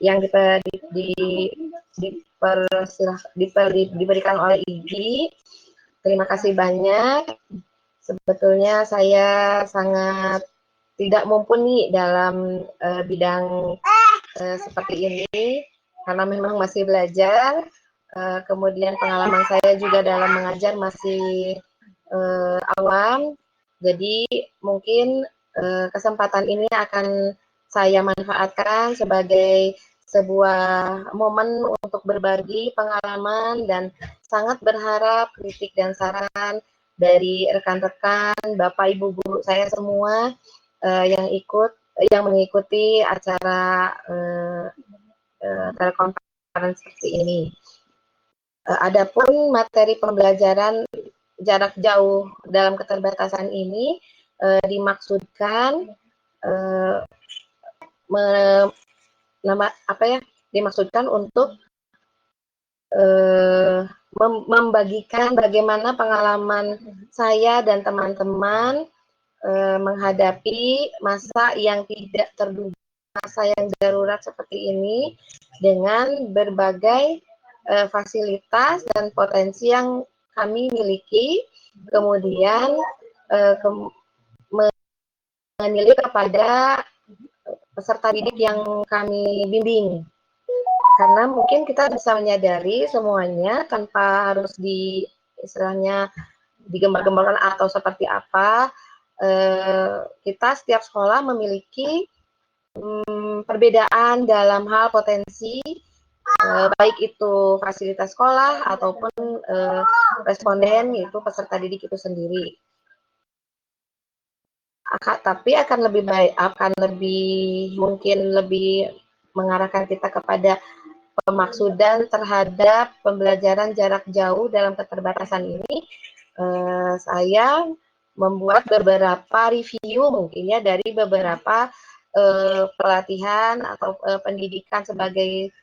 yang diberikan oleh IGI. Terima kasih banyak. Sebetulnya saya sangat tidak mumpuni dalam bidang seperti ini karena memang masih belajar. Kemudian pengalaman saya juga dalam mengajar masih awam. Jadi mungkin kesempatan ini akan saya manfaatkan sebagai sebuah momen untuk berbagi pengalaman dan sangat berharap kritik dan saran dari rekan-rekan, Bapak Ibu guru saya semua yang mengikuti acara telekonferensi seperti ini. Adapun materi pembelajaran jarak jauh dalam keterbatasan ini dimaksudkan dimaksudkan untuk membagikan bagaimana pengalaman saya dan teman-teman menghadapi masa yang tidak terduga, masa yang darurat seperti ini dengan berbagai fasilitas dan potensi yang kami miliki, kemudian menilai kepada peserta didik yang kami bimbing. Karena mungkin kita bisa menyadari semuanya tanpa harus istilahnya digembar-gemborkan atau seperti apa, kita setiap sekolah memiliki perbedaan dalam hal potensi, baik itu fasilitas sekolah ataupun responden, yaitu peserta didik itu sendiri. Tapi mungkin lebih mengarahkan kita kepada pemaksudan terhadap pembelajaran jarak jauh dalam keterbatasan ini. Saya membuat beberapa review mungkin ya dari beberapa pelatihan atau pendidikan sebagai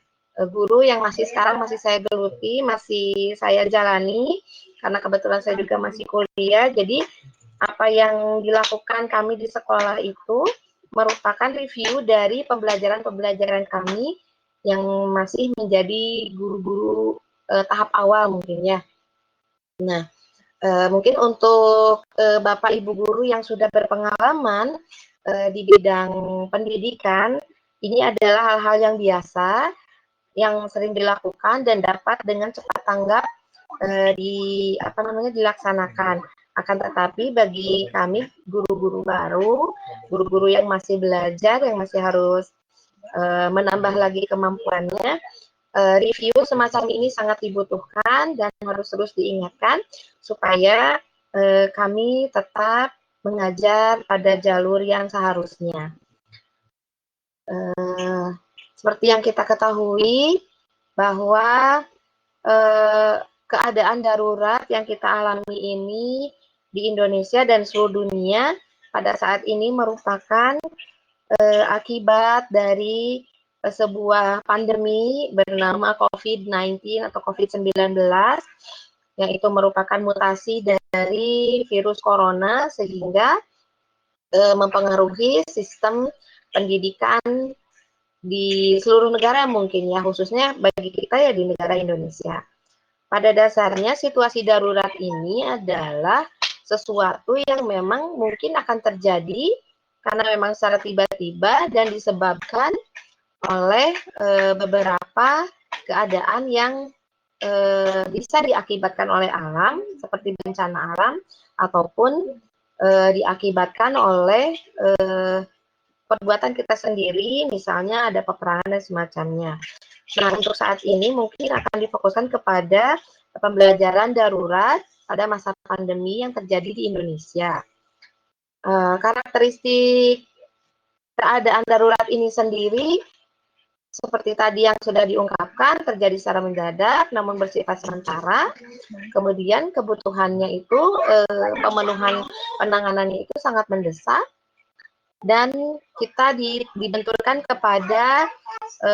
guru yang sekarang masih saya geluti, masih saya jalani karena kebetulan saya juga masih kuliah. Jadi apa yang dilakukan kami di sekolah itu merupakan review dari pembelajaran kami yang masih menjadi guru-guru tahap awal mungkin ya. Nah, mungkin untuk Bapak Ibu guru yang sudah berpengalaman di bidang pendidikan, ini adalah hal-hal yang biasa, yang sering dilakukan dan dapat dengan cepat tanggap dilaksanakan. Akan tetapi bagi kami guru-guru baru, guru-guru yang masih belajar, yang masih harus menambah lagi kemampuannya, review semacam ini sangat dibutuhkan dan harus terus diingatkan supaya kami tetap mengajar pada jalur yang seharusnya. Seperti yang kita ketahui bahwa keadaan darurat yang kita alami ini di Indonesia dan seluruh dunia pada saat ini merupakan akibat dari sebuah pandemi bernama COVID-19 atau COVID-19 yang itu merupakan mutasi dari virus corona sehingga mempengaruhi sistem pendidikan di seluruh negara mungkin ya, khususnya bagi kita ya di negara Indonesia. Pada dasarnya situasi darurat ini adalah sesuatu yang memang mungkin akan terjadi karena memang secara tiba-tiba dan disebabkan oleh beberapa keadaan yang bisa diakibatkan oleh alam seperti bencana alam ataupun diakibatkan oleh perbuatan kita sendiri, misalnya ada peperangan dan semacamnya. Nah, untuk saat ini mungkin akan difokuskan kepada pembelajaran darurat pada masa pandemi yang terjadi di Indonesia. Karakteristik keadaan darurat ini sendiri, seperti tadi yang sudah diungkapkan, terjadi secara mendadak namun bersifat sementara. Kemudian kebutuhannya itu, pemenuhan penanganannya itu sangat mendesak. Dan kita dibenturkan kepada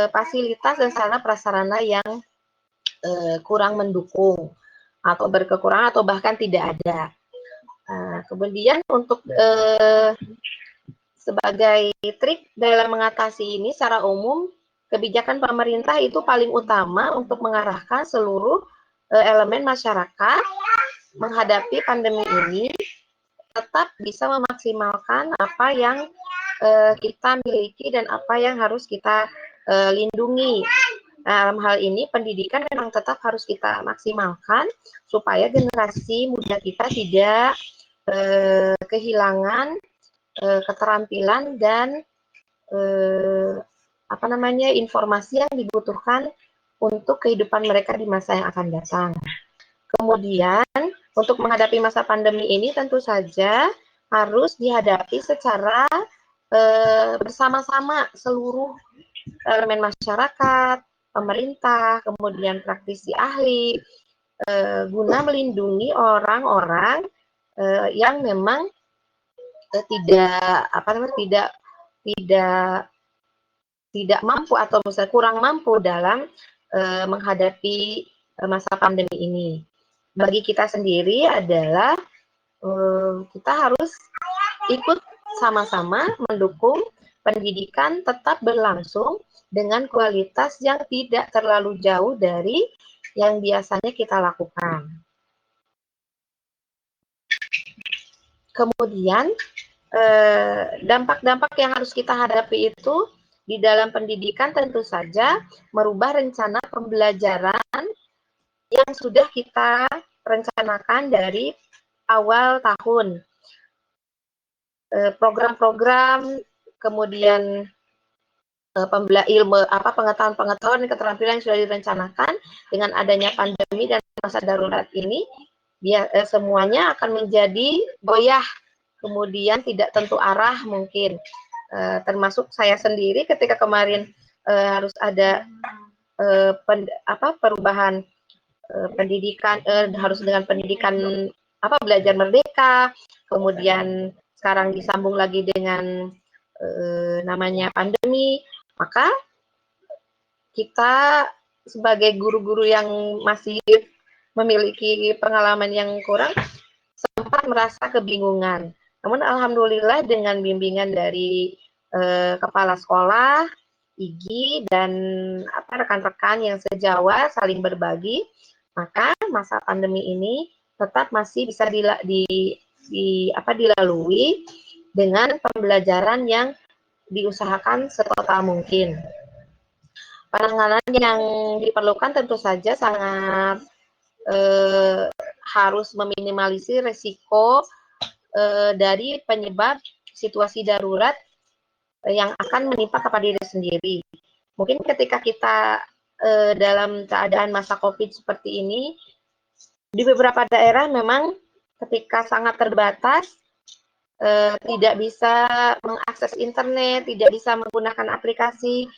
fasilitas dan sarana prasarana yang kurang mendukung atau berkekurangan atau bahkan tidak ada. Kemudian untuk sebagai trik dalam mengatasi ini secara umum kebijakan pemerintah itu paling utama untuk mengarahkan seluruh elemen masyarakat menghadapi pandemi ini tetap bisa memaksimalkan apa yang kita miliki dan apa yang harus kita lindungi. Nah, dalam hal ini pendidikan memang tetap harus kita maksimalkan supaya generasi muda kita tidak kehilangan keterampilan dan informasi yang dibutuhkan untuk kehidupan mereka di masa yang akan datang. Kemudian untuk menghadapi masa pandemi ini tentu saja harus dihadapi secara bersama-sama seluruh elemen masyarakat, pemerintah, kemudian praktisi ahli, guna melindungi orang-orang yang memang tidak mampu atau misalnya kurang mampu dalam menghadapi masa pandemi ini. Bagi kita sendiri adalah kita harus ikut sama-sama mendukung pendidikan tetap berlangsung dengan kualitas yang tidak terlalu jauh dari yang biasanya kita lakukan. Kemudian dampak-dampak yang harus kita hadapi itu di dalam pendidikan tentu saja merubah rencana pembelajaran yang sudah kita rencanakan dari awal tahun. Program-program, kemudian pengetahuan dan keterampilan yang sudah direncanakan dengan adanya pandemi dan masa darurat ini, semuanya akan menjadi goyah, kemudian tidak tentu arah mungkin. Termasuk saya sendiri ketika kemarin harus ada perubahan pendidikan, harus dengan pendidikan belajar merdeka, kemudian sekarang disambung lagi dengan namanya pandemi, maka kita sebagai guru-guru yang masih memiliki pengalaman yang kurang sempat merasa kebingungan. Namun alhamdulillah dengan bimbingan dari kepala sekolah, IGI, dan rekan-rekan yang sejawat saling berbagi, maka masa pandemi ini tetap masih bisa dilalui dengan pembelajaran yang diusahakan setotal mungkin. Penanganan yang diperlukan tentu saja sangat harus meminimalisir resiko dari penyebab situasi darurat yang akan menimpa kepada diri sendiri. Mungkin ketika kita dalam keadaan masa COVID seperti ini, di beberapa daerah memang ketika sangat terbatas, tidak bisa mengakses internet, tidak bisa menggunakan aplikasi.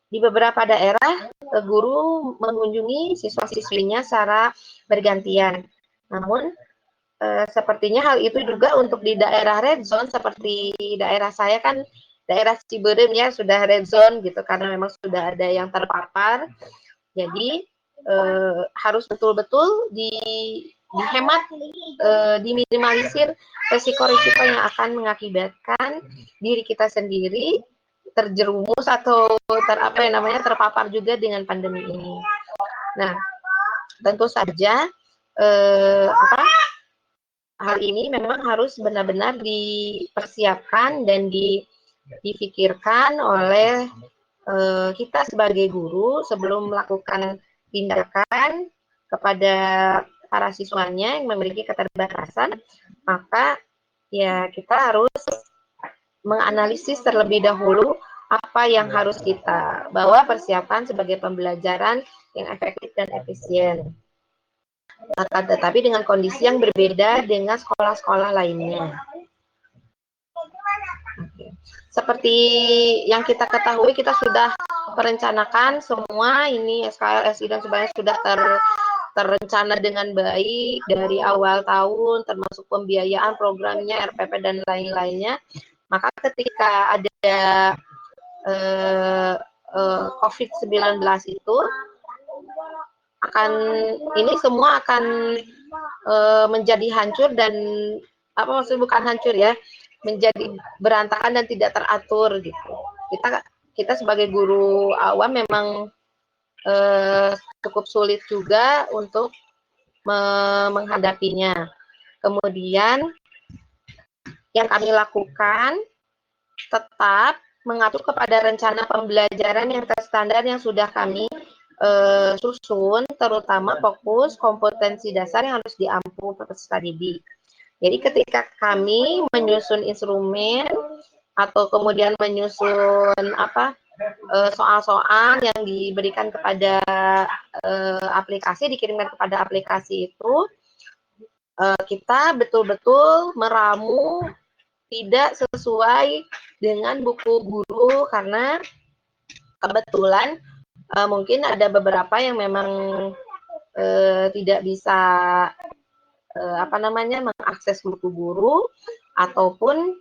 Di beberapa daerah, guru mengunjungi siswa-siswinya secara bergantian. Namun, sepertinya hal itu juga untuk di daerah red zone, seperti daerah saya kan, daerah Ciberem ya, sudah red zone gitu, karena memang sudah ada yang terpapar. Jadi, harus betul-betul dihemat, diminimalisir resiko-resiko yang akan mengakibatkan diri kita sendiri terjerumus atau terpapar juga dengan pandemi ini. Nah, tentu saja hal ini memang harus benar-benar dipersiapkan dan dipikirkan oleh kita sebagai guru sebelum melakukan tindakan kepada para siswanya yang memiliki keterbatasan, maka ya kita harus menganalisis terlebih dahulu apa yang harus kita bawa persiapan sebagai pembelajaran yang efektif dan efisien. Akan tetapi dengan kondisi yang berbeda dengan sekolah-sekolah lainnya. Seperti yang kita ketahui, kita sudah merencanakan semua ini SKL, SI, dan sebagainya sudah terencana dengan baik dari awal tahun, termasuk pembiayaan programnya, RPP, dan lain-lainnya. Maka ketika ada COVID-19 itu, ini semua akan menjadi hancur dan bukan hancur ya, menjadi berantakan dan tidak teratur gitu. kita sebagai guru awam memang cukup sulit juga untuk menghadapinya. Kemudian yang kami lakukan tetap mengatur kepada rencana pembelajaran yang terstandar yang sudah kami susun, terutama fokus kompetensi dasar yang harus diampu peserta didik. Jadi ketika kami menyusun instrumen atau kemudian menyusun soal-soal yang diberikan kepada aplikasi, dikirimkan kepada aplikasi itu, kita betul-betul meramu tidak sesuai dengan buku guru karena kebetulan mungkin ada beberapa yang memang tidak bisa mengakses buku guru ataupun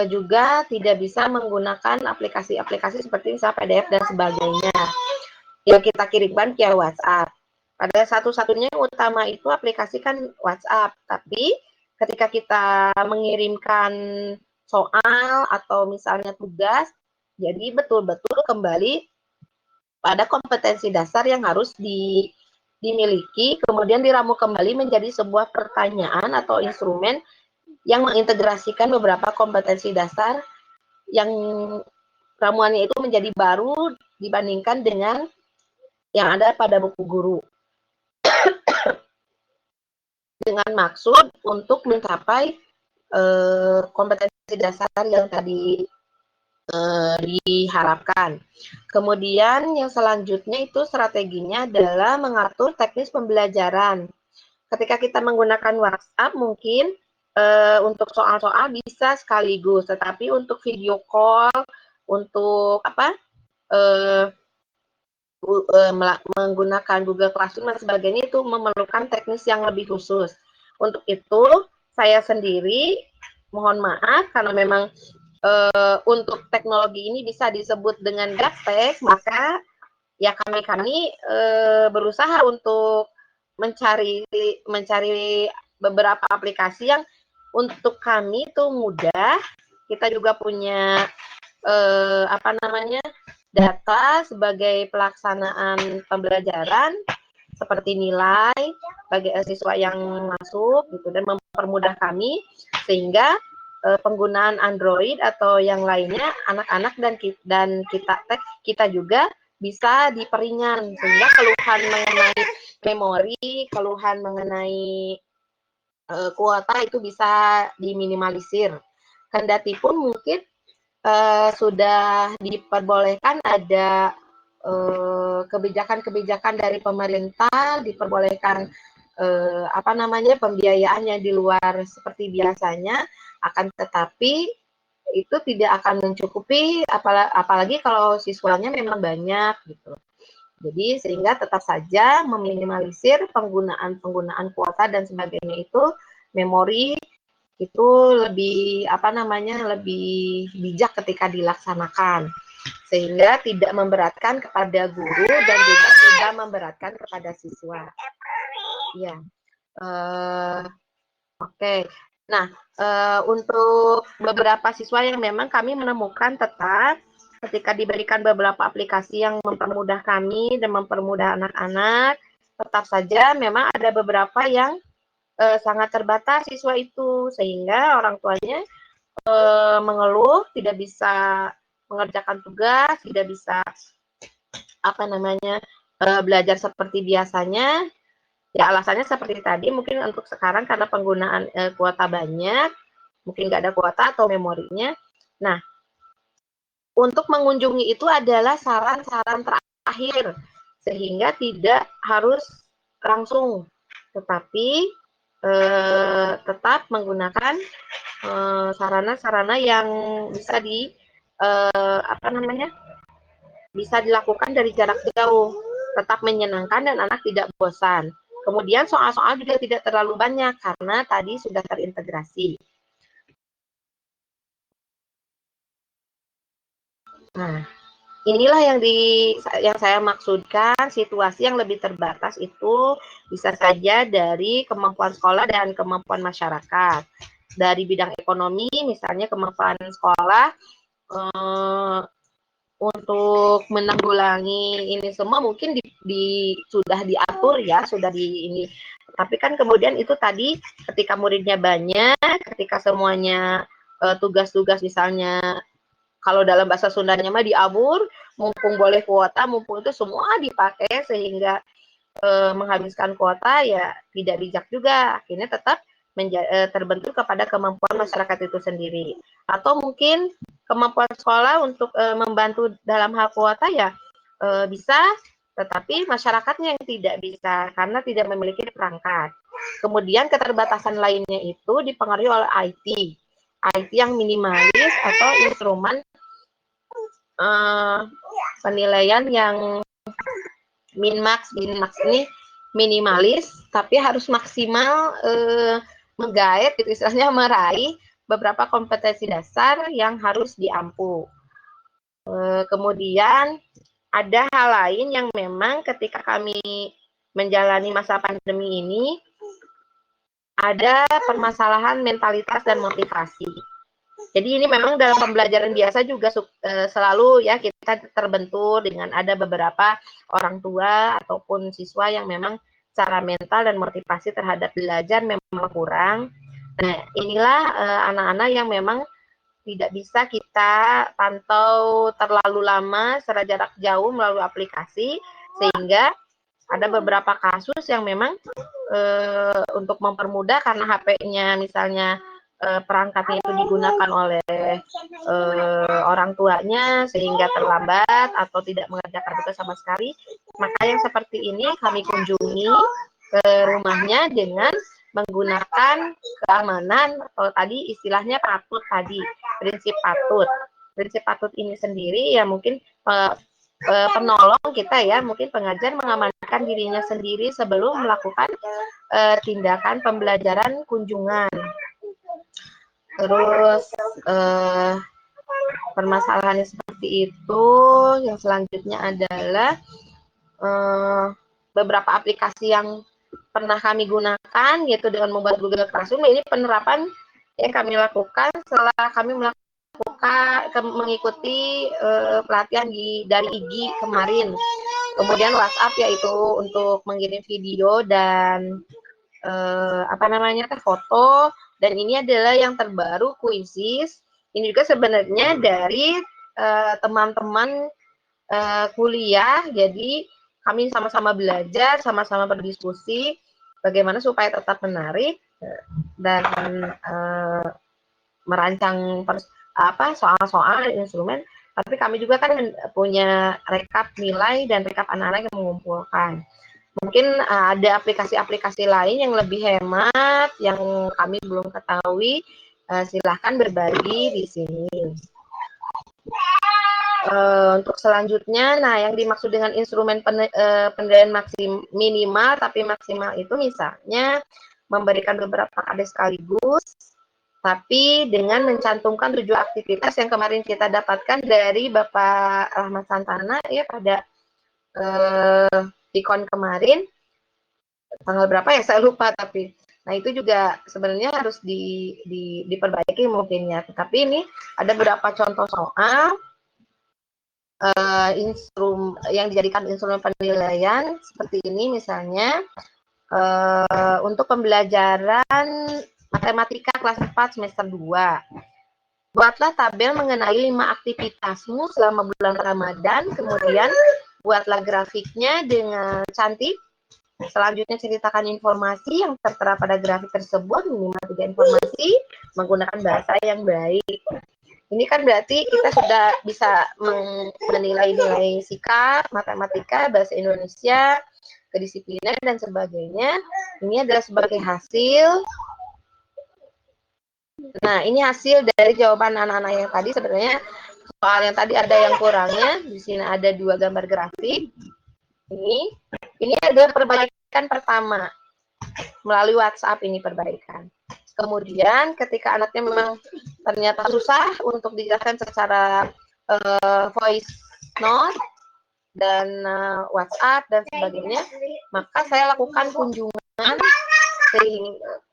juga tidak bisa menggunakan aplikasi-aplikasi seperti misalnya PDF dan sebagainya yang kita kirimkan via WhatsApp. Pada satu-satunya yang utama itu aplikasi kan WhatsApp, tapi ketika kita mengirimkan soal atau misalnya tugas, jadi betul-betul kembali pada kompetensi dasar yang harus dimiliki, kemudian diramu kembali menjadi sebuah pertanyaan atau instrumen yang mengintegrasikan beberapa kompetensi dasar yang ramuannya itu menjadi baru dibandingkan dengan yang ada pada buku guru. Dengan maksud untuk mencapai kompetensi dasar yang tadi diharapkan. Kemudian yang selanjutnya itu strateginya adalah mengatur teknis pembelajaran. Ketika kita menggunakan WhatsApp mungkin untuk soal-soal bisa sekaligus, tetapi untuk video call, untuk menggunakan Google Classroom dan sebagainya itu memerlukan teknis yang lebih khusus. Untuk itu saya sendiri mohon maaf karena memang untuk teknologi ini bisa disebut dengan gaptek, maka ya kami berusaha untuk mencari beberapa aplikasi yang untuk kami itu mudah. Kita juga punya data sebagai pelaksanaan pembelajaran seperti nilai bagi siswa yang masuk gitu dan mempermudah kami sehingga penggunaan Android atau yang lainnya anak-anak dan kita juga bisa diperingan sehingga keluhan mengenai memori, keluhan mengenai kuota itu bisa diminimalisir. Kendati pun mungkin sudah diperbolehkan ada kebijakan-kebijakan dari pemerintah, diperbolehkan pembiayaan yang di luar seperti biasanya, akan tetapi itu tidak akan mencukupi apalagi kalau siswanya memang banyak gitu. Jadi sehingga tetap saja meminimalisir penggunaan kuota dan sebagainya itu memori itu lebih lebih bijak ketika dilaksanakan sehingga tidak memberatkan kepada guru dan juga tidak memberatkan kepada siswa. Ya, oke. Nah, untuk beberapa siswa yang memang kami menemukan tetap ketika diberikan beberapa aplikasi yang mempermudah kami dan mempermudah anak-anak, tetap saja memang ada beberapa yang sangat terbatas siswa itu sehingga orang tuanya mengeluh tidak bisa mengerjakan tugas, tidak bisa belajar seperti biasanya. Ya alasannya seperti tadi mungkin untuk sekarang karena penggunaan kuota banyak, mungkin nggak ada kuota atau memorinya. Nah, untuk mengunjungi itu adalah saran-saran terakhir sehingga tidak harus langsung, tetapi tetap menggunakan sarana-sarana yang bisa bisa dilakukan dari jarak jauh, tetap menyenangkan dan anak tidak bosan. Kemudian soal-soal juga tidak terlalu banyak karena tadi sudah terintegrasi. Nah, inilah yang saya maksudkan, situasi yang lebih terbatas itu bisa saja dari kemampuan sekolah dan kemampuan masyarakat. Dari bidang ekonomi, misalnya kemampuan sekolah untuk menanggulangi ini semua mungkin sudah diatur ya, sudah di ini. Tapi kan kemudian itu tadi ketika muridnya banyak, ketika semuanya tugas-tugas misalnya kalau dalam bahasa Sundanya mah diabur, mumpung boleh kuota, mumpung itu semua dipakai sehingga menghabiskan kuota ya tidak bijak juga. Akhirnya tetap terbentur kepada kemampuan masyarakat itu sendiri. Atau mungkin kemampuan sekolah untuk membantu dalam hal kuota ya bisa, tetapi masyarakatnya yang tidak bisa karena tidak memiliki perangkat. Kemudian keterbatasan lainnya itu dipengaruhi oleh IT. IT yang minimalis atau instrumen penilaian yang min-max ini minimalis, tapi harus maksimal menggait, gitu, istilahnya meraih beberapa kompetensi dasar yang harus diampu. Kemudian ada hal lain yang memang ketika kami menjalani masa pandemi ini, ada permasalahan mentalitas dan motivasi. Jadi ini memang dalam pembelajaran biasa juga selalu ya kita terbentur dengan ada beberapa orang tua ataupun siswa yang memang secara mental dan motivasi terhadap belajar memang kurang. Nah, inilah anak-anak yang memang tidak bisa kita pantau terlalu lama secara jarak jauh melalui aplikasi, sehingga ada beberapa kasus yang memang untuk mempermudah karena HP-nya misalnya perangkatnya itu digunakan oleh orang tuanya sehingga terlambat atau tidak mengerjakan tugas sama sekali, maka yang seperti ini kami kunjungi ke rumahnya dengan menggunakan keamanan atau tadi istilahnya patut tadi, prinsip patut ini sendiri ya mungkin penolong kita ya, mungkin pengajar mengamankan dirinya sendiri sebelum melakukan tindakan pembelajaran kunjungan. Terus permasalahannya seperti itu. Yang selanjutnya adalah beberapa aplikasi yang pernah kami gunakan, yaitu dengan membuat Google Classroom. Ini penerapan yang kami lakukan setelah kami mengikuti pelatihan dari IGI kemarin. Kemudian WhatsApp yaitu untuk mengirim video dan foto. Dan ini adalah yang terbaru Quizzes. Ini juga sebenarnya dari teman-teman kuliah. Jadi kami sama-sama belajar, sama-sama berdiskusi bagaimana supaya tetap menarik dan merancang soal-soal instrumen. Tapi kami juga kan punya rekap nilai dan rekap anak-anak yang mengumpulkan. Mungkin ada aplikasi-aplikasi lain yang lebih hemat, yang kami belum ketahui, silahkan berbagi di sini. Untuk selanjutnya, nah yang dimaksud dengan instrumen penilaian minimal tapi maksimal itu misalnya memberikan beberapa KD sekaligus, tapi dengan mencantumkan 7 aktivitas yang kemarin kita dapatkan dari Bapak Rahmat Santana ya pada ikon kemarin, tanggal berapa ya saya lupa, tapi nah itu juga sebenarnya harus diperbaiki mungkin ya. Tetapi ini ada beberapa contoh soal yang dijadikan instrumen penilaian seperti ini misalnya untuk pembelajaran matematika kelas 4 semester 2. Buatlah tabel mengenai 5 aktivitasmu selama bulan Ramadan, kemudian buatlah grafiknya dengan cantik. Selanjutnya ceritakan informasi yang tertera pada grafik tersebut, minimal 3 informasi, menggunakan bahasa yang baik. Ini kan berarti kita sudah bisa menilai nilai sikap, matematika, bahasa Indonesia, kedisiplinan, dan sebagainya. Ini adalah sebagai hasil. Nah, ini hasil dari jawaban anak-anak yang tadi. Sebenarnya soal yang tadi ada yang kurangnya. Di sini ada 2 gambar grafik. Ini adalah perbaikan pertama. Melalui WhatsApp ini perbaikan. Kemudian ketika anaknya memang ternyata susah untuk dijelaskan secara voice note dan WhatsApp dan sebagainya, maka saya lakukan kunjungan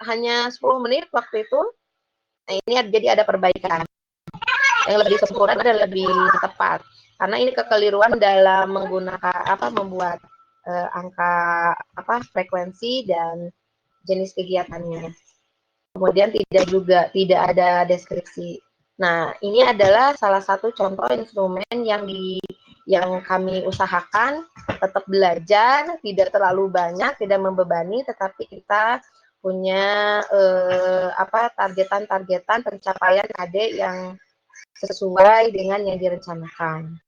hanya 10 menit waktu itu. Nah, ini jadi ada perbaikan yang lebih sempurna dan lebih tepat. karena ini kekeliruan dalam menggunakan membuat angka frekuensi dan jenis kegiatannya. Kemudian tidak ada deskripsi. Nah, ini adalah salah satu contoh instrumen yang kami usahakan tetap belajar, tidak terlalu banyak, tidak membebani, tetapi kita punya targetan pencapaian KD yang sesuai dengan yang direncanakan.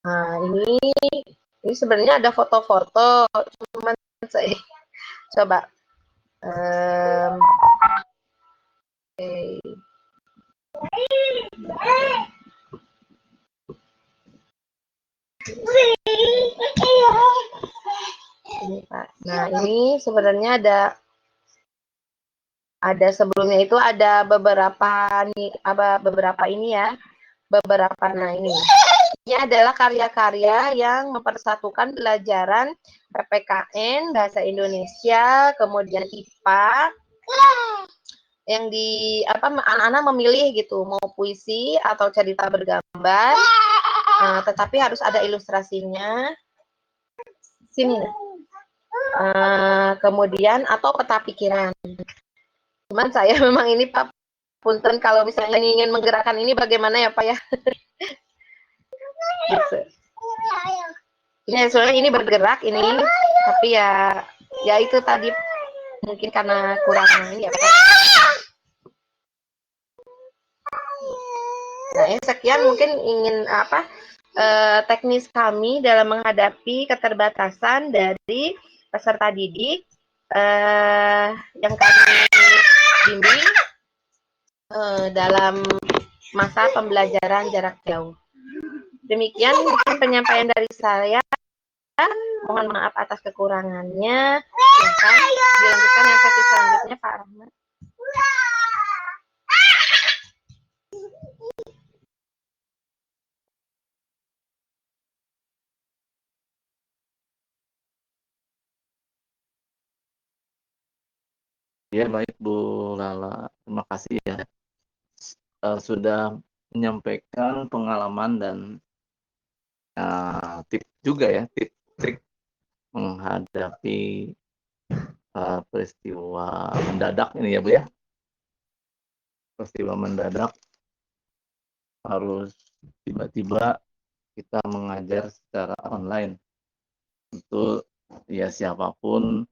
Nah, ini sebenarnya ada foto-foto, cuman saya coba okay. Ini Pak. Nah, ini sebenarnya ada sebelumnya itu ada beberapa ini ya. Nah ini adalah karya-karya yang mempersatukan pelajaran PPKN, Bahasa Indonesia, kemudian IPA, yang anak-anak memilih gitu, mau puisi atau cerita bergambar, tetapi harus ada ilustrasinya. Sini. Kemudian atau peta pikiran. Cuman saya memang ini Pak, punten kalau misalnya ingin menggerakkan ini bagaimana ya Pak ya? Gitu. Ya, soalnya ini bergerak ini, tapi ya itu tadi mungkin karena kurang ini ya Pak. Nah, sekian mungkin ingin teknis kami dalam menghadapi keterbatasan dari peserta didik yang kami bimbing dalam masa pembelajaran jarak jauh. Demikian penyampaian dari saya. Mohon maaf atas kekurangannya. Dilanjutkan yang sesi selanjutnya Pak Rahmat. Ya, baik Bu Lala. Terima kasih ya. Sudah menyampaikan pengalaman dan tips juga ya, trik menghadapi peristiwa mendadak ini ya Bu ya. Peristiwa mendadak harus tiba-tiba kita mengajar secara online. Tentu ya siapapun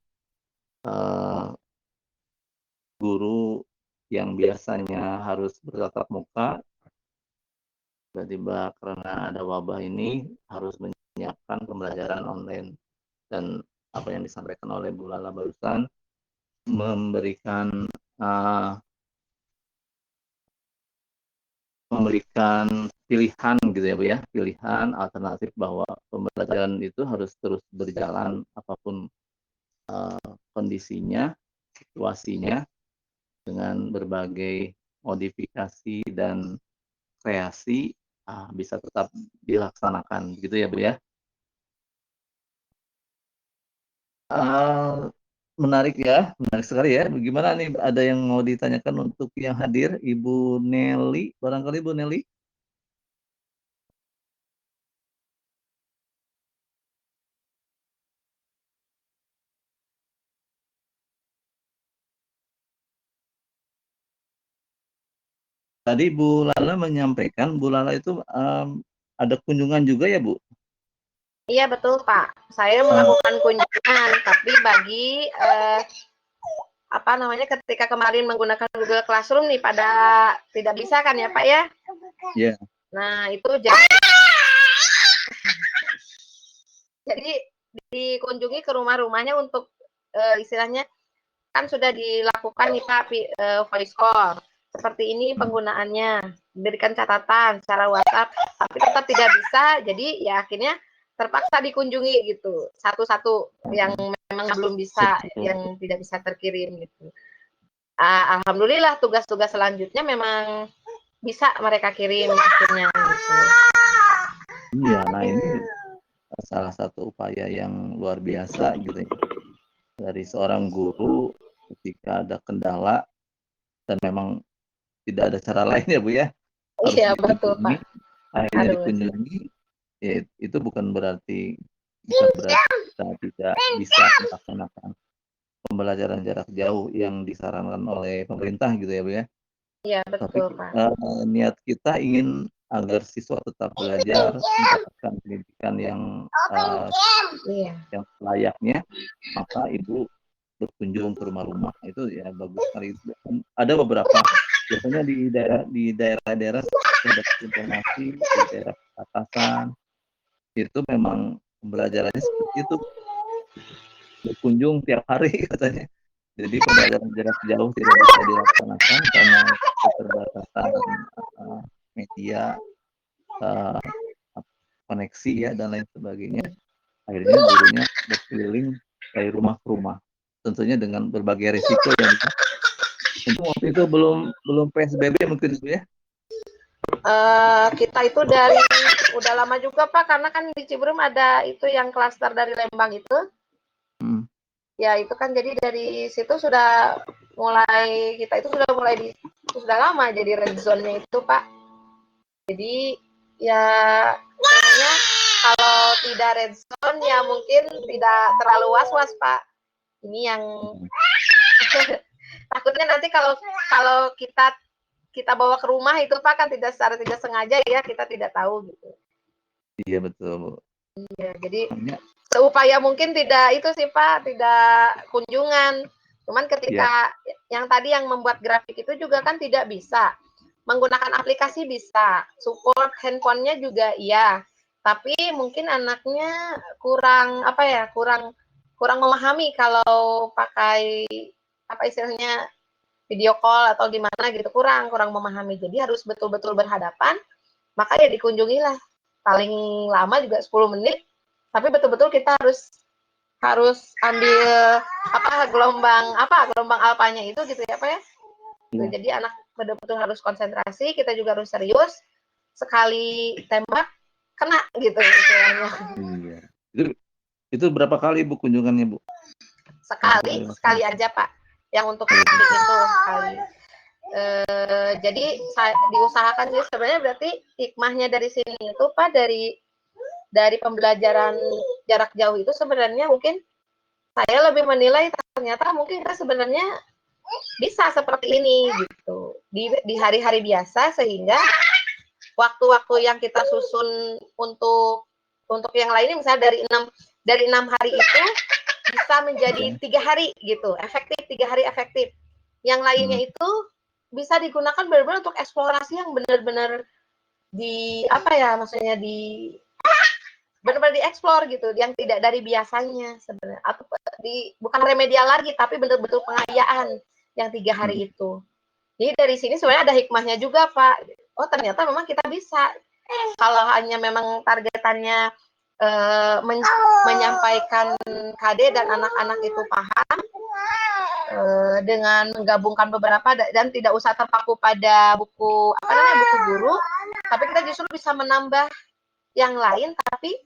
guru yang biasanya harus bertatap muka, tiba-tiba karena ada wabah ini harus menyiapkan pembelajaran online. Dan apa yang disampaikan oleh Bu Lala barusan memberikan pilihan gitu ya Bu ya, pilihan alternatif bahwa pembelajaran itu harus terus berjalan apapun kondisinya, situasinya, dengan berbagai modifikasi dan kreasi bisa tetap dilaksanakan gitu ya Bu ya. Menarik ya, menarik sekali ya. Bagaimana nih, ada yang mau ditanyakan untuk yang hadir, Ibu Nelly, barangkali Bu Nelly? Tadi Bu Lala menyampaikan, Bu Lala itu ada kunjungan juga ya Bu? Iya betul Pak, saya melakukan kunjungan, tapi bagi ketika kemarin menggunakan Google Classroom nih pada tidak bisa kan ya Pak ya? Iya. Yeah. Nah itu jadi dikunjungi ke rumah-rumahnya untuk istilahnya kan sudah dilakukan nih Pak voice call. Seperti ini penggunaannya, diberikan catatan secara WhatsApp, tapi tetap tidak bisa, jadi ya akhirnya terpaksa dikunjungi gitu, satu-satu yang memang belum bisa, yang tidak bisa terkirim gitu. Alhamdulillah tugas-tugas selanjutnya memang bisa mereka kirim akhirnya gitu. Iya, nah ini salah satu upaya yang luar biasa gitu ya. Dari seorang guru ketika ada kendala dan memang tidak ada cara lain ya Bu ya, harus iya dikunjungi, betul Pak, akhirnya dikunjungi ya itu bukan berarti kita tidak bisa melaksanakan pembelajaran jarak jauh yang disarankan oleh pemerintah gitu ya Bu ya. Iya, Tapi betul, Pak. niat kita ingin agar siswa tetap belajar, mendapatkan pendidikan Iya. yang layaknya, maka ibu berkunjung ke rumah-rumah itu ya bagus sekali. Ada beberapa biasanya di daerah-daerah ada informasi di daerah perbatasan itu memang pembelajarannya seperti itu, berkunjung tiap hari katanya. Jadi pembelajaran jarak jauh tidak bisa dilaksanakan karena keterbatasan media, uh, koneksi ya dan lain sebagainya. Akhirnya gurunya berkeliling dari rumah ke rumah, tentunya dengan berbagai risiko ya. Untuk waktu itu belum PSBB mungkin ya. Kita itu dari udah lama juga Pak, karena kan di Ciberem ada itu yang klaster dari Lembang itu. Ya itu kan jadi dari situ sudah mulai kita itu sudah lama jadi red zone-nya itu Pak. Jadi ya kayaknya kalau tidak red zone ya mungkin tidak terlalu was-was Pak. Ini yang takutnya nanti kalau kita bawa ke rumah itu Pak kan secara tidak sengaja ya kita tidak tahu gitu. Iya betul Bu. Iya, jadi seupaya mungkin tidak itu sih Pak, tidak kunjungan. Cuman ketika yang tadi yang membuat grafik itu juga kan tidak bisa. Menggunakan aplikasi bisa, support handphonenya juga iya. Tapi mungkin anaknya kurang apa ya, kurang memahami kalau pakai apa istilahnya video call atau gimana gitu, kurang memahami. Jadi harus betul-betul berhadapan, maka ya dikunjungilah. Paling lama juga 10 menit, tapi betul-betul kita harus ambil gelombang alpanya itu gitu ya Pak ya. Jadi anak betul-betul harus konsentrasi, kita juga harus serius. Sekali tembak kena gitu istilahnya. Iya. Itu berapa kali Bu kunjungannya Bu? Sekali aja Pak. Yang untuk grafik itu sekali. Jadi diusahakan sih sebenarnya berarti hikmahnya dari sini itu Pak, dari pembelajaran jarak jauh itu sebenarnya mungkin saya lebih menilai ternyata mungkin kita sebenarnya bisa seperti ini gitu di hari-hari biasa, sehingga waktu-waktu yang kita susun untuk yang lainnya misalnya dari 6 hari itu bisa menjadi 3 hari gitu, efektif 3 hari efektif. Yang lainnya itu bisa digunakan benar-benar untuk eksplorasi yang benar-benar maksudnya benar-benar dieksplor gitu, yang tidak dari biasanya sebenarnya, atau bukan remedial lagi tapi betul-betul pengayaan yang 3 hari itu. Jadi dari sini sebenarnya ada hikmahnya juga Pak. Oh ternyata memang kita bisa. Kalau hanya memang targetannya menyampaikan KD dan anak-anak itu paham, dengan menggabungkan beberapa dan tidak usah terpaku pada buku guru, tapi kita justru bisa menambah yang lain, tapi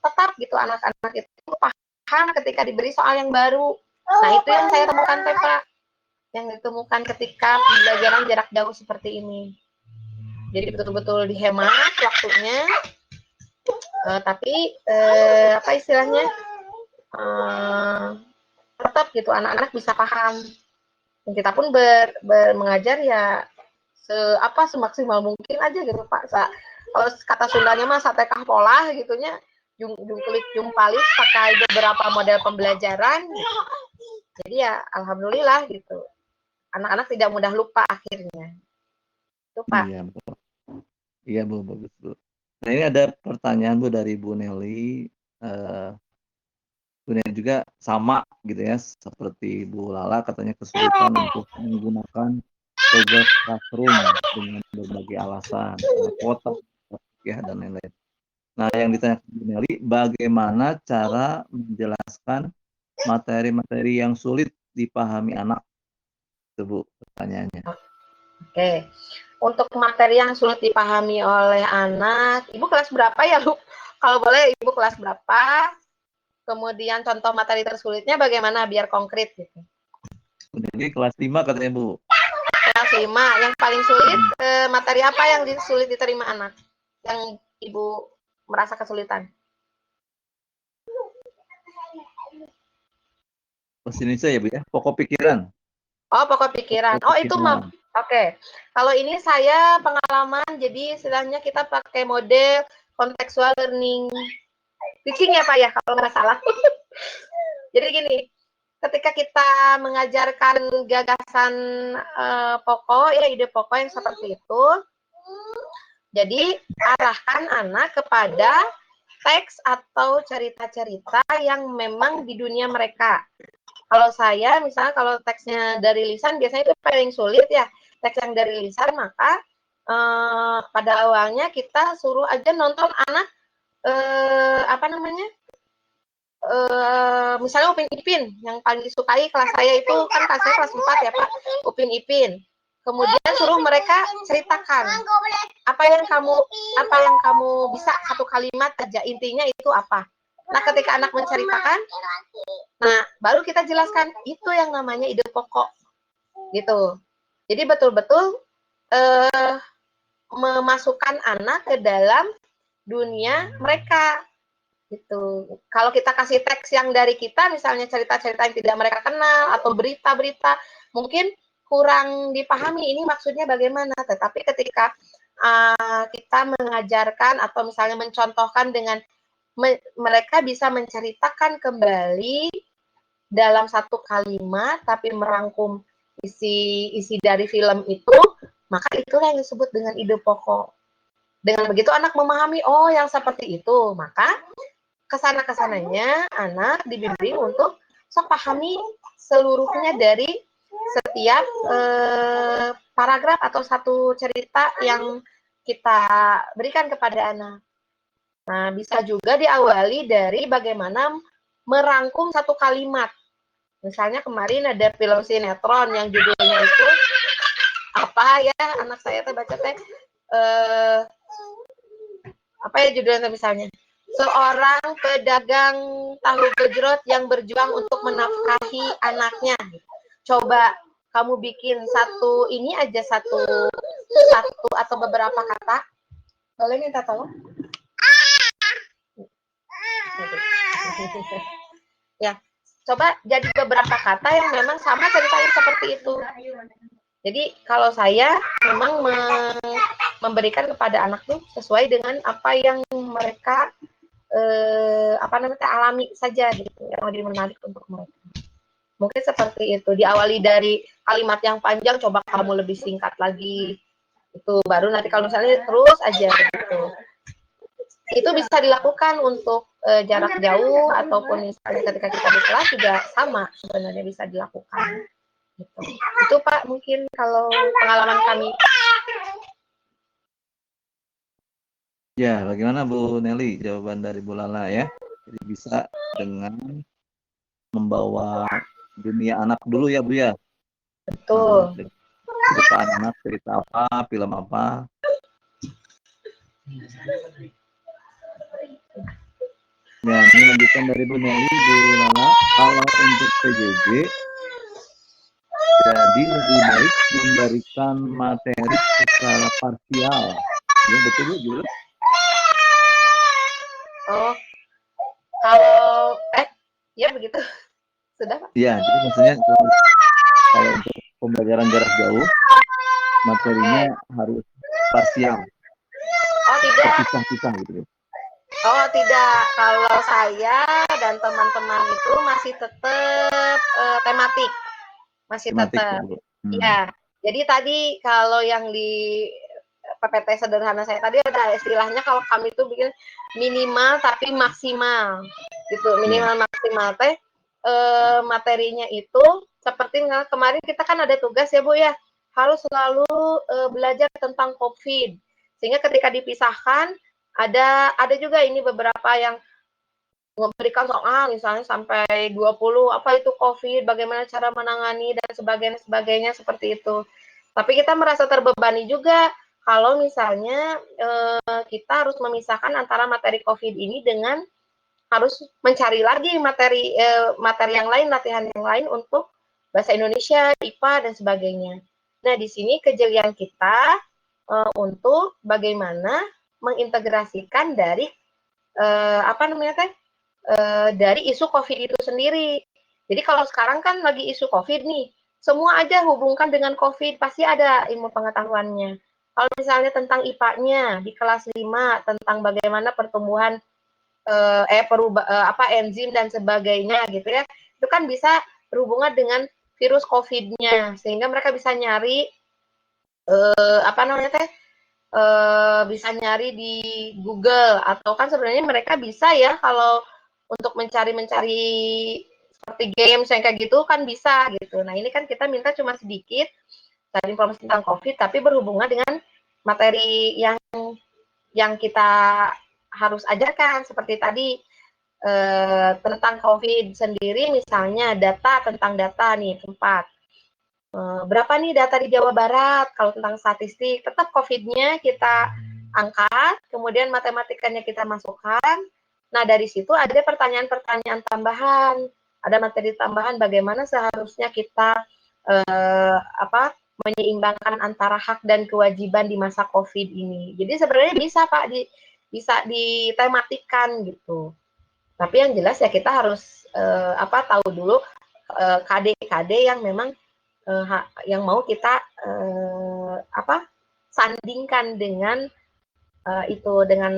tetap gitu anak-anak itu paham ketika diberi soal yang baru. Nah itu yang saya temukan Pak, yang ditemukan ketika pembelajaran jarak jauh seperti ini. Jadi betul-betul dihemat waktunya, tapi apa istilahnya tetap gitu anak-anak bisa paham. Dan kita pun mengajar ya semaksimal mungkin aja gitu Pak. Kalau kata Sundanya mah satekah pola gitunya, jungklik jumpalik pakai beberapa model pembelajaran. Jadi ya alhamdulillah gitu. Anak-anak tidak mudah lupa akhirnya. Itu Pak. Iya, betul. Iya Bu, bagus Bu. Nah ini ada pertanyaan Bu dari Bu Nelly. Bu Nelly juga sama gitu ya, seperti Bu Lala katanya kesulitan untuk menggunakan Google Classroom dengan berbagai alasan, kuota ya dan lain-lain. Nah yang ditanyakan Bu Nelly, bagaimana cara menjelaskan materi-materi yang sulit dipahami anak? Itu Bu pertanyaannya. Oke. Untuk materi yang sulit dipahami oleh anak, Ibu kelas berapa ya, Lu? Kalau boleh Ibu kelas berapa? Kemudian contoh materi tersulitnya bagaimana biar konkret gitu. Jadi kelas 5 katanya Bu. Kelas 5, yang paling sulit materi apa yang sulit diterima anak? Yang Ibu merasa kesulitan? Bahasa Indonesia ya Bu ya, pokok pikiran. Oh, pokok pikiran. Pokok Oh, itu pikiran. oke. Kalau ini saya pengalaman, jadi istilahnya kita pakai model contextual learning teaching ya Pak ya, kalau nggak salah. Jadi gini, ketika kita mengajarkan gagasan pokok, ya ide pokok yang seperti itu, jadi arahkan anak kepada teks atau cerita-cerita yang memang di dunia mereka. Kalau saya, misalnya kalau teksnya dari lisan, biasanya itu paling sulit ya. Teks yang dari lisan, maka pada awalnya kita suruh aja nonton anak, apa namanya, misalnya Upin Ipin, yang paling disukai kelas saya itu, kan kelas saya kelas 4 ya Pak, Upin Ipin. Kemudian suruh mereka ceritakan apa yang kamu bisa, satu kalimat aja, intinya itu apa. Nah, ketika anak menceritakan, nah baru kita jelaskan itu yang namanya ide pokok gitu. Jadi betul-betul memasukkan anak ke dalam dunia mereka gitu. Kalau kita kasih teks yang dari kita, misalnya cerita-cerita yang tidak mereka kenal atau berita-berita, mungkin kurang dipahami ini maksudnya bagaimana. Tetapi ketika kita mengajarkan atau misalnya mencontohkan dengan mereka bisa menceritakan kembali dalam satu kalimat, tapi merangkum isi dari film itu, maka itulah yang disebut dengan ide pokok. Dengan begitu anak memahami, oh yang seperti itu, maka kesana-kesananya anak dibimbing untuk pahami seluruhnya dari setiap paragraf atau satu cerita yang kita berikan kepada anak. Nah, bisa juga diawali dari bagaimana merangkum satu kalimat. Misalnya kemarin ada film sinetron yang judulnya itu apa ya, anak saya tuh baca teh apa ya judulnya misalnya, seorang pedagang tahu gejrot yang berjuang untuk menafkahi anaknya. Coba kamu bikin satu ini aja, satu atau beberapa kata. Boleh minta tolong? Ya, coba jadi beberapa kata yang memang sama ceritanya seperti itu. Jadi kalau saya memang memberikan kepada anak tuh sesuai dengan apa yang mereka alami saja gitu, yang lebih menarik untuk mereka. Mungkin seperti itu, diawali dari kalimat yang panjang, coba kamu lebih singkat lagi, itu baru nanti kalau misalnya terus aja gitu. Itu bisa dilakukan untuk jarak jauh ataupun misalnya ketika kita di kelas juga sama sebenarnya bisa dilakukan. Gitu. Itu Pak mungkin kalau pengalaman kami. Ya, bagaimana Bu Nelly jawaban dari Bu Lala ya? Jadi bisa dengan membawa dunia anak dulu ya Bu ya. Betul. Cerita anak, cerita apa, film apa. Ya, ini lanjutan dari Bu Nelly, Bu Lala. Kalau untuk PJJ, jadi lebih baik memberikan materi secara parsial. Ya, betul Bu, Jul? Oh, kalau ya begitu. Sudah Pak? Iya, jadi maksudnya kalau untuk pembelajaran jarak jauh, materinya harus parsial. Oh tidak. Terpisah-pisah gitu. Oh tidak, kalau saya dan teman-teman itu masih tetap tematik, masih Tematik ya tetap. Bu. Ya, jadi tadi kalau yang di PPT sederhana saya tadi ada istilahnya kalau kami itu bikin minimal tapi maksimal, gitu. Minimal maksimal teh materinya itu seperti kemarin kita kan ada tugas ya Bu ya, harus selalu belajar tentang COVID, sehingga ketika dipisahkan ada juga ini beberapa yang memberikan soal misalnya sampai 20 apa itu COVID, bagaimana cara menangani dan sebagainya seperti itu. Tapi kita merasa terbebani juga kalau misalnya kita harus memisahkan antara materi COVID ini dengan harus mencari lagi materi yang lain, latihan yang lain untuk bahasa Indonesia, IPA dan sebagainya. Nah, di sini kejelian kita untuk bagaimana mengintegrasikan dari dari isu COVID itu sendiri. Jadi kalau sekarang kan lagi isu COVID nih, semua aja hubungkan dengan COVID, pasti ada ilmu pengetahuannya. Kalau misalnya tentang IPA-nya di kelas 5 tentang bagaimana pertumbuhan enzim dan sebagainya gitu ya, itu kan bisa berhubungan dengan virus COVID-nya, sehingga mereka bisa nyari bisa nyari di Google, atau kan sebenarnya mereka bisa ya kalau untuk mencari seperti games yang kayak gitu kan bisa gitu. Nah ini kan kita minta cuma sedikit cari informasi tentang COVID, tapi berhubungan dengan materi yang kita harus ajarkan seperti tadi tentang COVID sendiri, misalnya data tentang data nih 4. Berapa nih data di Jawa Barat kalau tentang statistik, tetap COVID-nya kita angkat, kemudian matematikanya kita masukkan. Nah, dari situ ada pertanyaan-pertanyaan tambahan, ada materi tambahan bagaimana seharusnya kita menyeimbangkan antara hak dan kewajiban di masa COVID ini. Jadi sebenarnya bisa Pak bisa ditematikan gitu. Tapi yang jelas ya kita harus tahu dulu KD-KD yang memang yang mau kita sandingkan dengan dengan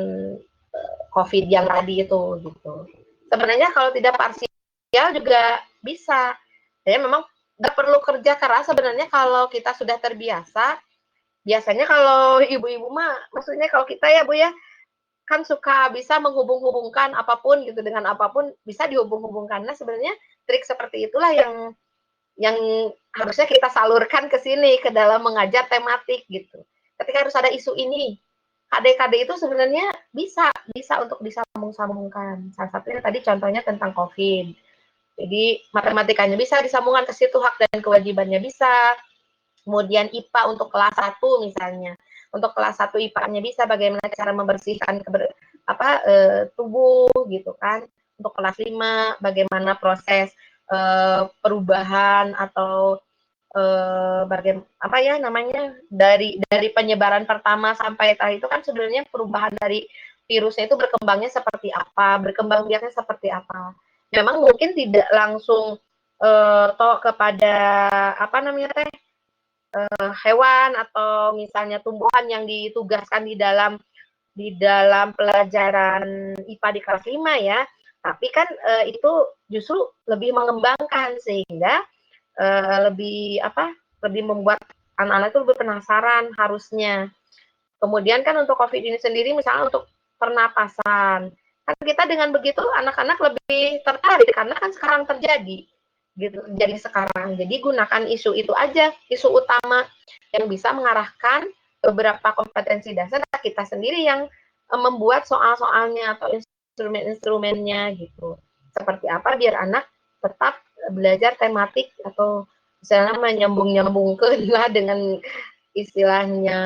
COVID yang tadi itu gitu. Sebenarnya kalau tidak parsial juga bisa. Ya memang nggak perlu kerja keras sebenarnya kalau kita sudah terbiasa. Biasanya kalau ibu-ibu mah, maksudnya kalau kita ya Bu ya, kan suka bisa menghubung-hubungkan apapun gitu dengan apapun, bisa dihubung-hubungkan. Nah sebenarnya trik seperti itulah yang harusnya kita salurkan ke sini, ke dalam mengajar tematik gitu. Ketika harus ada isu ini, KD-KD itu sebenarnya bisa untuk disambung-sambungkan. Salah satunya tadi contohnya tentang COVID. Jadi matematikanya bisa disambungkan ke situ, hak dan kewajibannya bisa. Kemudian IPA untuk kelas 1 misalnya. Untuk kelas 1 IPA-nya bisa bagaimana cara membersihkan tubuh gitu kan. Untuk kelas 5 bagaimana proses perubahan atau dari penyebaran pertama sampai tadi itu kan sebenarnya perubahan dari virusnya itu berkembangnya seperti apa, berkembang biaknya seperti apa. Memang mungkin tidak langsung kepada hewan atau misalnya tumbuhan yang ditugaskan di dalam pelajaran IPA di kelas 5 ya. Tapi kan itu justru lebih mengembangkan sehingga lebih membuat anak-anak itu lebih penasaran harusnya. Kemudian kan untuk COVID ini sendiri misalnya untuk pernapasan, kan kita dengan begitu anak-anak lebih tertarik karena kan sekarang terjadi gitu. Jadi sekarang, jadi gunakan isu itu aja, isu utama yang bisa mengarahkan beberapa kompetensi dasar kita sendiri yang membuat soal-soalnya atau instrumen-instrumennya gitu. Seperti apa biar anak tetap belajar tematik atau misalnya menyambung-nyambungkan lah dengan istilahnya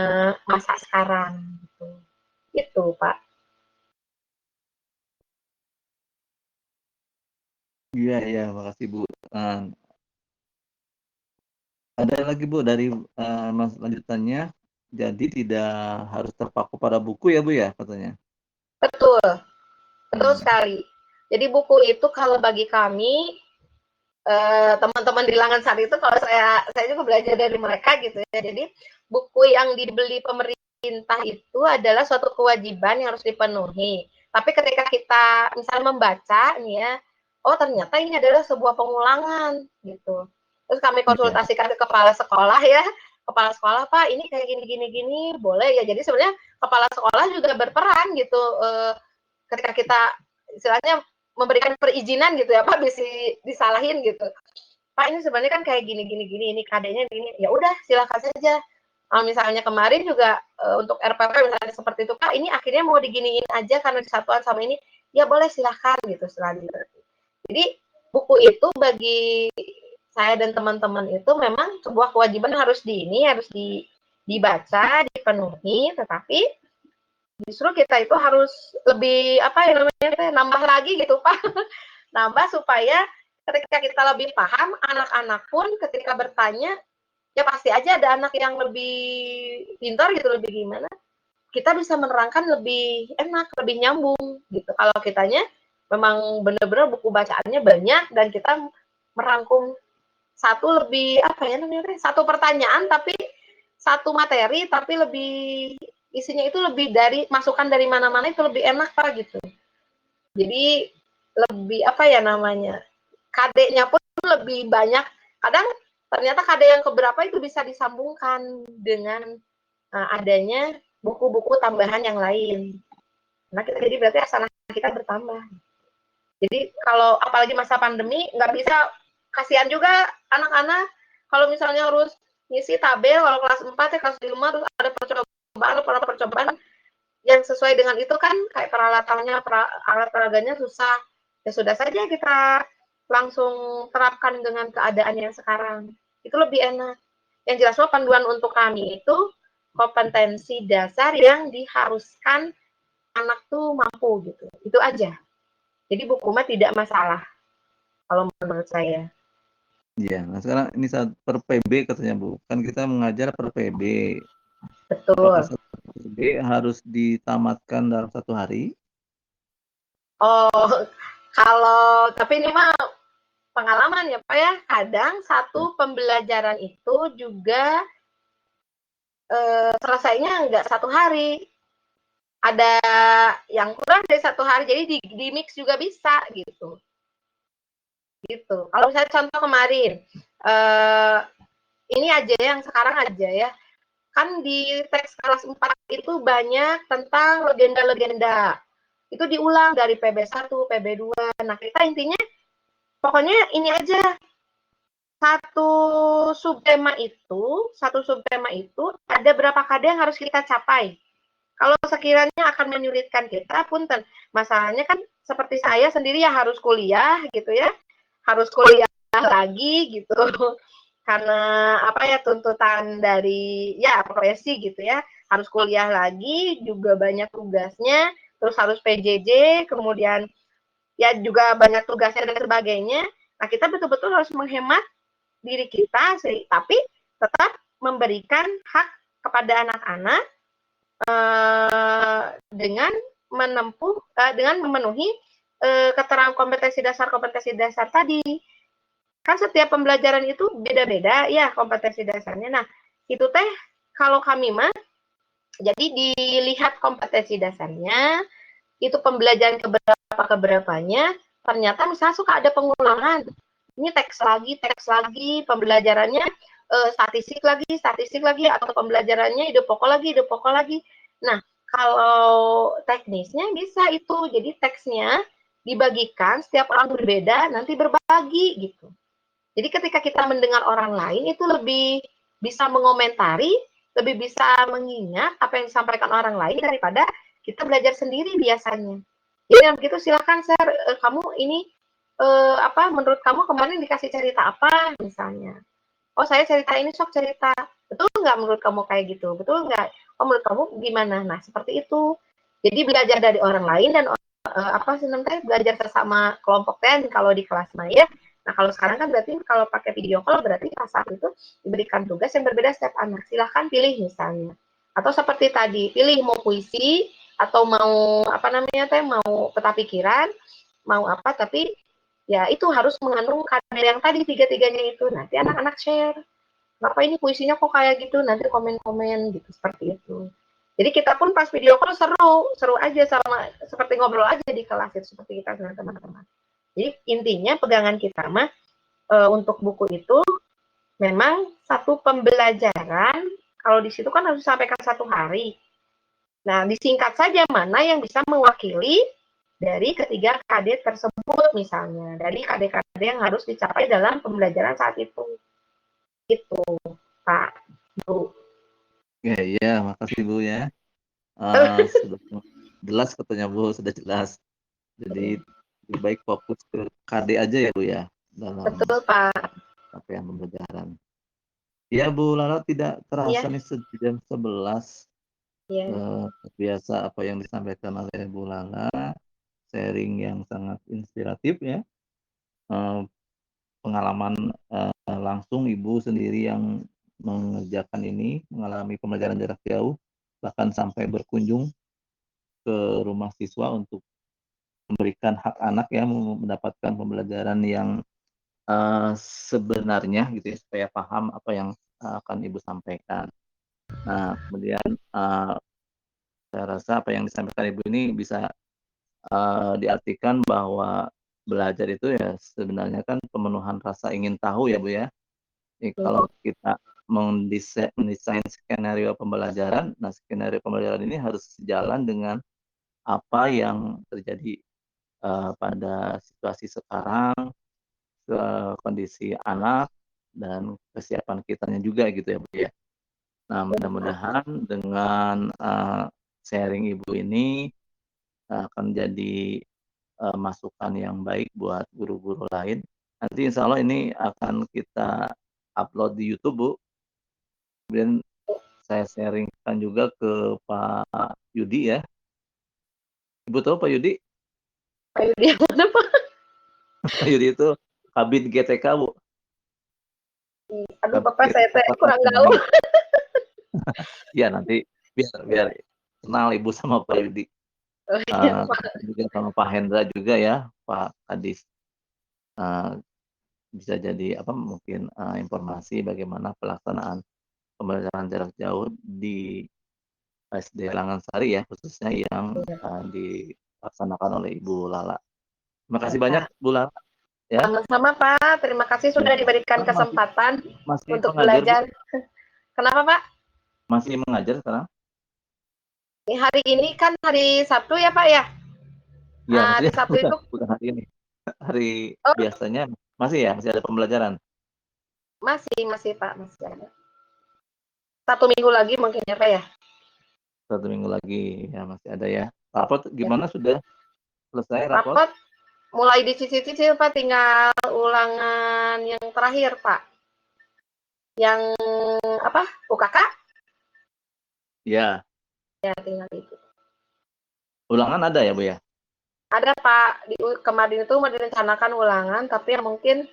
masa sekarang gitu. Itu, Pak. Iya, iya, makasih Bu. Ada lagi Bu dari mas lanjutannya. Jadi tidak harus terpaku pada buku ya Bu ya katanya. Betul, betul Hmm. sekali. Jadi buku itu kalau bagi kami teman-teman di Langan saat itu kalau saya juga belajar dari mereka gitu ya. Jadi buku yang dibeli pemerintah itu adalah suatu kewajiban yang harus dipenuhi. Tapi ketika kita misalnya membaca nih ya, oh ternyata ini adalah sebuah pengulangan gitu. Terus kami Iya. konsultasikan ke kepala sekolah ya, kepala sekolah Pak ini kayak gini boleh ya. Jadi sebenarnya kepala sekolah juga berperan gitu ketika kita istilahnya memberikan perizinan gitu ya Pak bisa disalahin gitu. Pak ini sebenarnya kan kayak gini ini KD-nya gini. Ya udah silakan saja. Kalau misalnya kemarin juga untuk RPP misalnya seperti itu Pak, ini akhirnya mau diginiin aja karena disatuan sama ini. Ya boleh silahkan gitu selanjutnya. Jadi buku itu bagi saya dan teman-teman itu memang sebuah kewajiban harus dibaca, dipenuhi, tetapi justru kita itu harus lebih nambah lagi gitu Pak. Nambah supaya ketika kita lebih paham, anak-anak pun ketika bertanya, ya pasti aja ada anak yang lebih pintar gitu, lebih gimana. kita bisa menerangkan lebih enak, lebih nyambung gitu. Kalau kitanya memang benar-benar buku bacaannya banyak dan kita merangkum satu lebih apa ya namanya, satu pertanyaan tapi satu materi tapi lebih isinya itu lebih dari masukan dari mana-mana itu lebih enak Pak gitu. Jadi lebih apa ya namanya, KD-nya pun lebih banyak. Kadang ternyata KD yang keberapa itu bisa disambungkan dengan adanya buku-buku tambahan yang lain. Nah, jadi berarti hasanah kita bertambah. Jadi kalau apalagi masa pandemi nggak bisa, kasihan juga anak-anak kalau misalnya harus ngisi tabel kalau kelas 4 ya kelas 5 terus ada percobaan yang sesuai dengan itu kan kayak peralatannya alat peraganya susah. Ya sudah saja kita langsung terapkan dengan keadaan yang sekarang. Itu lebih enak. Yang jelas panduan untuk kami itu kompetensi dasar yang diharuskan anak tuh mampu gitu. Itu aja. Jadi buku mah tidak masalah kalau menurut saya. Iya, nah sekarang ini saat per PB katanya Bu, kan kita mengajar per PB. Apakah Betul. satu PB harus ditamatkan dalam 1 hari? Oh, kalau tapi ini mah pengalaman ya Pak ya. Kadang Ya. satu pembelajaran itu juga selesainya nggak 1 hari. Ada yang kurang dari 1 hari, jadi di mix juga bisa gitu. Gitu. Kalau misalnya contoh kemarin, ini aja yang sekarang aja ya, kan di teks kelas 4 itu banyak tentang legenda-legenda. Itu diulang dari PB1, PB2. Nah, kita intinya pokoknya ini aja, satu satu subtema itu ada berapa KD yang harus kita capai. Kalau sekiranya akan menyulitkan kita, punten. Masalahnya kan seperti saya sendiri ya harus kuliah gitu ya, harus kuliah lagi gitu. Karena apa ya tuntutan dari ya profesi gitu ya, harus kuliah lagi, juga banyak tugasnya, terus harus PJJ, kemudian ya juga banyak tugasnya dan sebagainya. Nah, kita betul-betul harus menghemat diri kita, tapi tetap memberikan hak kepada anak-anak dengan dengan memenuhi keterangan kompetensi dasar tadi. Kan setiap pembelajaran itu beda-beda ya kompetensi dasarnya. Nah, itu teh kalau kami mah jadi dilihat kompetensi dasarnya, itu pembelajaran keberapanya, ternyata misalnya suka ada pengulangan. Ini teks lagi, pembelajarannya statistik lagi, atau pembelajarannya ide pokok lagi. Nah, kalau teknisnya bisa itu, jadi teksnya dibagikan, setiap orang berbeda, nanti berbagi gitu. Jadi ketika kita mendengar orang lain itu lebih bisa mengomentari, lebih bisa mengingat apa yang disampaikan orang lain daripada kita belajar sendiri biasanya. Jadi yang begitu silakan share kamu ini apa menurut kamu kemarin dikasih cerita apa misalnya. Oh saya cerita ini sok cerita. Betul nggak menurut kamu kayak gitu? Betul nggak? Oh menurut kamu gimana? Nah seperti itu. Jadi belajar dari orang lain dan apa sih namanya belajar bersama kelompok teh kalau di kelas Maya. Nah kalau sekarang kan berarti kalau pakai video call berarti kelas 1 itu diberikan tugas yang berbeda setiap anak. Silahkan pilih misalnya. Atau seperti tadi, pilih mau puisi atau mau apa namanya teh mau peta pikiran, mau apa tapi ya itu harus mengandung kadar yang tadi tiga-tiganya itu. Nanti anak-anak share. Kenapa ini puisinya kok kayak gitu? Nanti komen-komen gitu seperti itu. Jadi kita pun pas video call seru aja sama seperti ngobrol aja di kelas itu seperti kita dengan teman-teman. Jadi intinya pegangan kita mah untuk buku itu memang satu pembelajaran. Kalau di situ kan harus disampaikan 1 hari. Nah, disingkat saja mana yang bisa mewakili dari ketiga KD tersebut misalnya. Dari KD-KD yang harus dicapai dalam pembelajaran saat itu. Itu, Pak, Bu. Ya, iya, makasih Bu ya. Sudah jelas katanya Bu, sudah jelas. Jadi lebih baik fokus ke KD aja ya Bu ya dalam Betul, Pak. capaian pembelajaran. Ya Bu Lala, tidak terasa Iya, nih jam 11. iya. Biasa apa yang disampaikan oleh Bu Lala, sharing yang sangat inspiratif ya. Eh, Pengalaman langsung Ibu sendiri yang mengerjakan ini, mengalami pembelajaran jarak jauh. bahkan sampai berkunjung ke rumah siswa untuk memberikan hak anak ya, mendapatkan pembelajaran yang sebenarnya gitu ya, supaya paham apa yang akan Ibu sampaikan. Nah, kemudian saya rasa apa yang disampaikan Ibu ini bisa diartikan bahwa belajar itu ya sebenarnya kan pemenuhan rasa ingin tahu ya Bu ya. Kalau kita mendesain skenario pembelajaran, nah skenario pembelajaran ini harus sejalan dengan apa yang terjadi pada situasi sekarang, kondisi anak, dan kesiapan kitanya juga gitu ya Bu ya. Nah mudah-mudahan dengan sharing Ibu ini akan jadi masukan yang baik buat guru-guru lain. Nanti insya Allah ini akan kita upload di YouTube Bu. Kemudian saya sharingkan juga ke Pak Yudi ya. Ibu tahu Pak Yudi? Pak Yudi yang mana, Pak? Pak Yudi itu Kabid GTK Bu. Aduh, Kabid Bapak, saya GTK kurang gaul. Ya nanti biar kenal Ibu sama Pak Yudi. Oh, iya, Pak. Juga sama Pak Hendra juga ya, Pak Kadis. Bisa jadi apa mungkin informasi bagaimana pelaksanaan pembelajaran jarak jauh di SD Langansari ya, khususnya yang dilaksanakan oleh Ibu Lala. Terima kasih banyak Bu Lala ya. Sama-sama, Pak. Terima kasih sudah Ya. diberikan Masih kesempatan masih untuk mengajar Bu? belajar. Kenapa, Pak? Masih mengajar sekarang? Hari ini kan hari Sabtu ya, Pak ya? Iya, Hari maksudnya Sabtu itu, bukan hari ini. Hari oh, biasanya masih ya, masih ada pembelajaran. masih, Pak. Masih ada. 1 minggu lagi mungkin ya, Pak ya? 1 minggu lagi ya masih ada ya. Rapot gimana sudah selesai rapot? Rapot mulai dicicil-cicil, Pak. Tinggal ulangan yang terakhir, Pak. Yang apa? UKK? Ya, Ya, tinggal itu. ulangan ada ya Bu ya? Ada, Pak. Kemarin itu mau direncanakan ulangan, tapi ya mungkin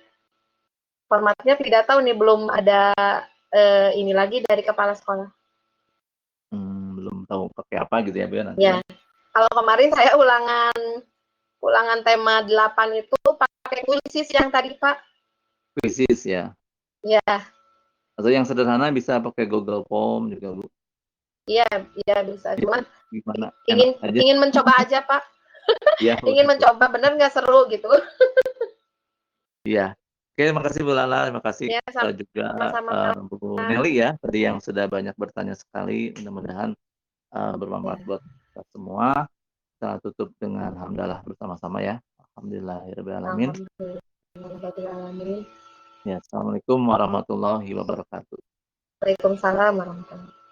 formatnya tidak tahu nih, belum ada ini lagi dari kepala sekolah. Belum tahu pakai apa gitu ya Bu ya nanti Ya, ya. kalau kemarin saya ulangan tema 8 itu pakai kuisis yang tadi, Pak. Krisis ya. Ya, Atau yang sederhana bisa pakai Google Form juga Bu. iya, iya bisa. Cuman Gimana? Enak ingin aja. ingin mencoba aja, Pak. Ya Ingin begitu. mencoba, bener nggak seru gitu. Iya. Oke, terima kasih Bu Lala, terima kasih Ya, juga sama-sama, Pak. Bu Nelly ya, tadi yang sudah banyak bertanya sekali. Mudah-mudahan bermanfaat Ya, buat kita semua. Kita tutup dengan hamdalah bersama-sama ya. Alhamdulillahirrahmanirrahim. alhamdulillah. Ya, Assalamualaikum warahmatullahi wabarakatuh. Waalaikumsalam warahmatullahi wabarakatuh.